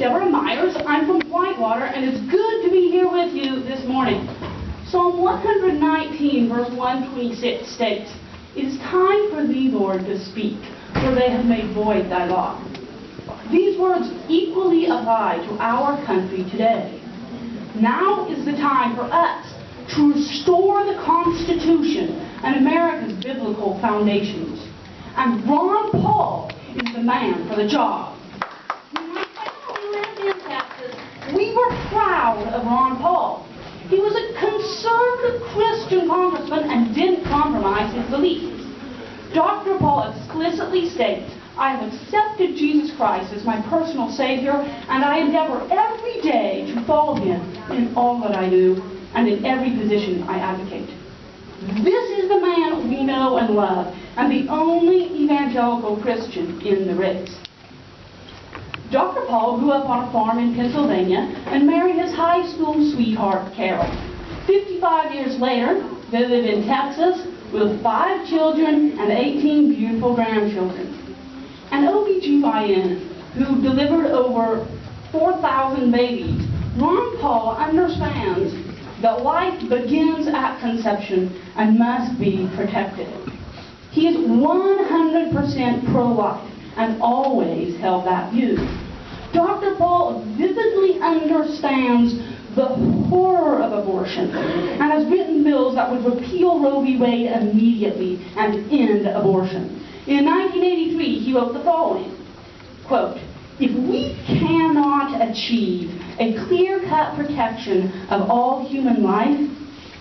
Deborah Myers. I'm from Whitewater, and it's good to be here with you this morning. Psalm 119, verse 126 states, "It is time for thee, Lord, to speak, for they have made void thy law." These words equally apply to our country today. Now is the time for us to restore the Constitution and America's biblical foundations. And Ron Paul is the man for the job. When my family lived in Texas, we were proud of Ron Paul. He was a conservative Christian congressman and didn't compromise his beliefs. Dr. Paul explicitly states, "I have accepted Jesus Christ as my personal Savior, and I endeavor every day to follow Him in all that I do and in every position I advocate." This is the man we know and love, and the only evangelical Christian in the race. Dr. Paul grew up on a farm in Pennsylvania and married his high school sweetheart, Carol. 55 years later, they live in Texas with 5 children and 18 beautiful grandchildren. An OBGYN who delivered over 4,000 babies, Ron Paul understands that life begins at conception and must be protected. He is 100% pro-life and always held that view. Dr. Paul vividly understands the horror of abortion and has written bills that would repeal Roe v. Wade immediately and end abortion. In 1983, he wrote the following, quote, "If we cannot achieve a clear-cut protection of all human life,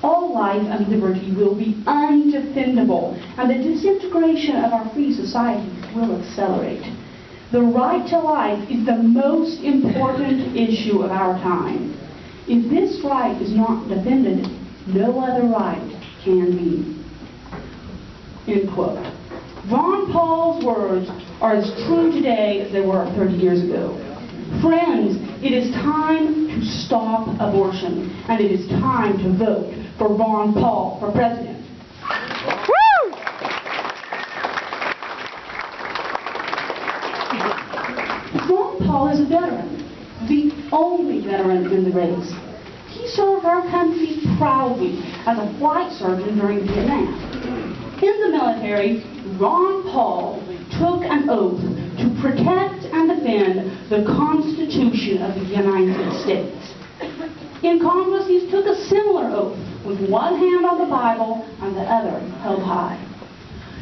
all life and liberty will be undefendable, and the disintegration of our free society will accelerate. The right to life is the most important issue of our time. If this right is not defended, no other right can be." End quote. Ron Paul's words are as true today as they were 30 years ago. Friends, it is time to stop abortion, and it is time to vote for Ron Paul for president. Woo! Ron Paul is a veteran, the only veteran in the race. He served our country proudly as a flight surgeon during Vietnam. In the military, Ron Paul took an oath to protect and defend the Constitution of the United States. In Congress, he took a similar oath, with one hand on the Bible and the other held high.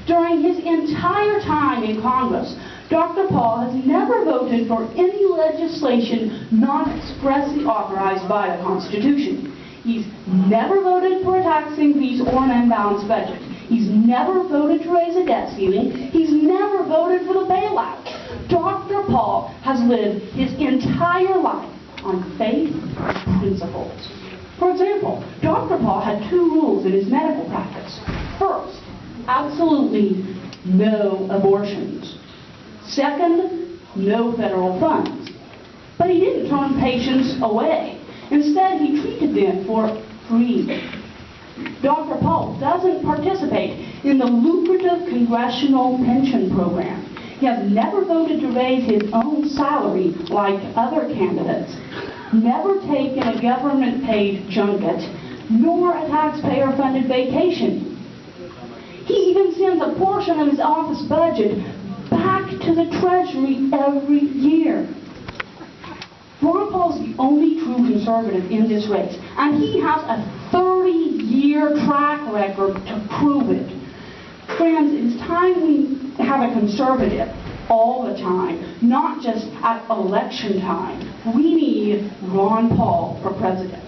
During his entire time in Congress, Dr. Paul has never voted for any legislation not expressly authorized by the Constitution. He's never voted for a tax increase or an unbalanced budget. He's never voted to raise a debt ceiling. He's never voted for the bailout. Dr. Paul has lived his entire life on faith and principles. For example, Dr. Paul had 2 rules in his medical practice. First, absolutely no abortions. Second, no federal funds. But he didn't turn patients away. Instead, he treated them for free. Dr. Paul doesn't participate in the lucrative Congressional pension program. He has never voted to raise his own salary like other candidates, never taken a government-paid junket, nor a taxpayer-funded vacation. He even sends a portion of his office budget back to the Treasury every year. Ron Paul is the only true conservative in this race, and he has a 30-year track record to prove it. Friends, it's time we have a conservative all the time, not just at election time. We need Ron Paul for president.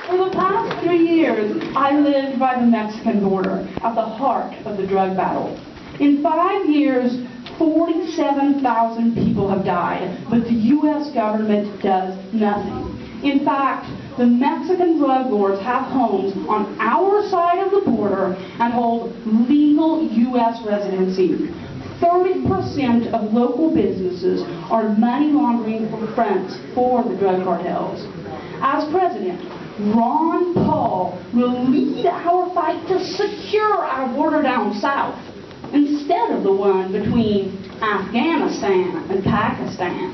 For the past 3 years, I lived by the Mexican border, at the heart of the drug battle. In 5 years, 47,000 people have died, but the U.S. government does nothing. In fact, the Mexican drug lords have homes on our side of the border and hold legal U.S. residency. 30% of local businesses are money laundering fronts for the drug cartels. As president, Ron Paul will lead our fight to secure our border down south, instead of the one between Afghanistan and Pakistan.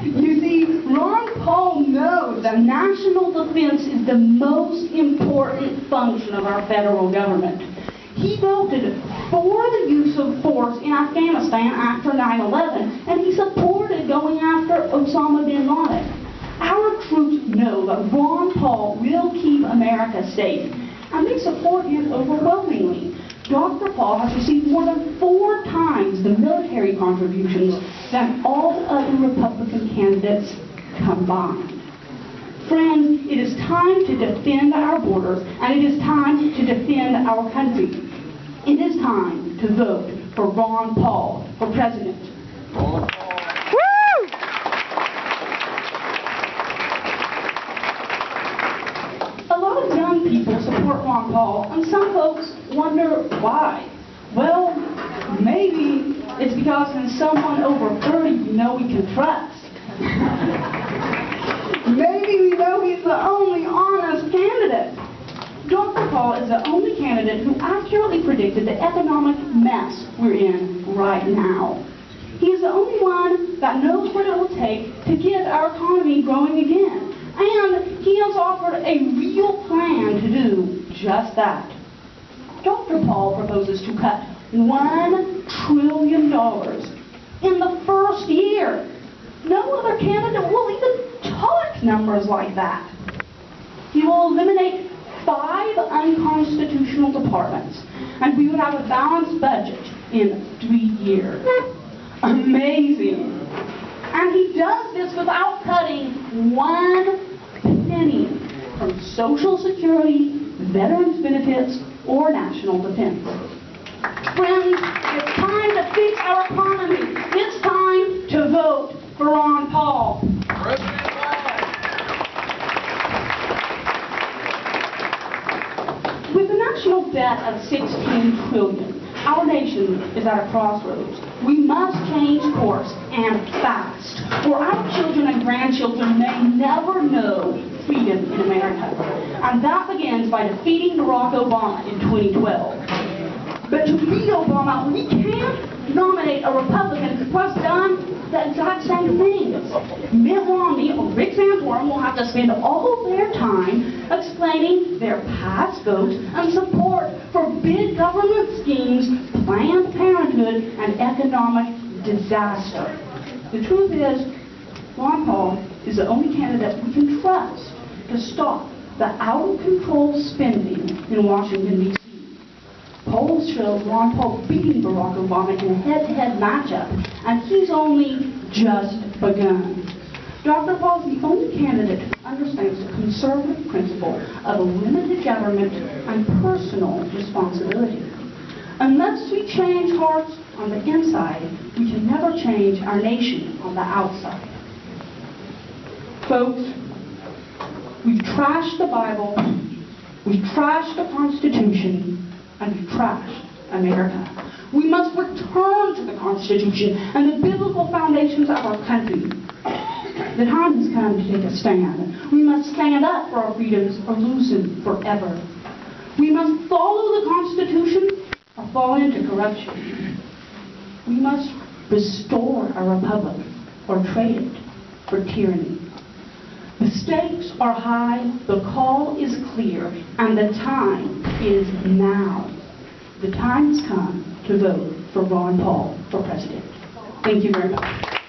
You see, Ron Paul knows that national defense is the most important function of our federal government. He voted for the use of force in Afghanistan after 9/11, and he supported going after Osama bin Laden. Our troops know that Ron Paul will keep America safe, and they support him overwhelmingly. Dr. Paul has received more than 4 times the military contributions than all the other Republican candidates combined. Friends, it is time to defend our borders, and it is time to defend our country. It is time to vote for Ron Paul for president. A lot of young people support Ron Paul, and some folks wonder why. Well, maybe it's because when someone over 30 you know we can trust. Maybe we know he's the only honest candidate. Dr. Paul is the only candidate who accurately predicted the economic mess we're in right now. He is the only one that knows what it will take to get our economy growing again. And he has offered a real plan to do just that. Dr. Paul proposes to cut $1 trillion in the first year. No other candidate will even talk numbers like that. He will eliminate 5 unconstitutional departments, and we would have a balanced budget in 3 years. Amazing. And he does this without cutting 1 penny from Social Security, veterans benefits, or national defense. Friends, it's time to fix our economy. It's time to vote for Ron Paul. With a national debt of $16 trillion, our nation is at a crossroads. We must change course, and fast, or our children and grandchildren may never know freedom in America. And that begins by defeating Barack Obama in 2012. But to beat Obama, we can't nominate a Republican who has done the exact same things. Mitt Romney or Rick Santorum will have to spend all their time explaining their past votes and support for big government schemes, Planned Parenthood, and economic disaster. The truth is, Ron Paul is the only candidate we can trust to stop the out-of-control spending in Washington, D.C. Polls show Ron Paul beating Barack Obama in a head-to-head matchup, and he's only just begun. Dr. Paul is the only candidate who understands the conservative principle of limited government and personal responsibility. Unless we change hearts on the inside, we can never change our nation on the outside. Folks, we've trashed the Bible, we've trashed the Constitution, and we've trashed America. We must return to the Constitution and the biblical foundations of our country. The time has come to take a stand. We must stand up for our freedoms or lose them forever. We must follow the Constitution or fall into corruption. We must restore our republic or trade it for tyranny. The stakes are high, the call is clear, and the time is now. The time has come to vote for Ron Paul for president. Thank you very much.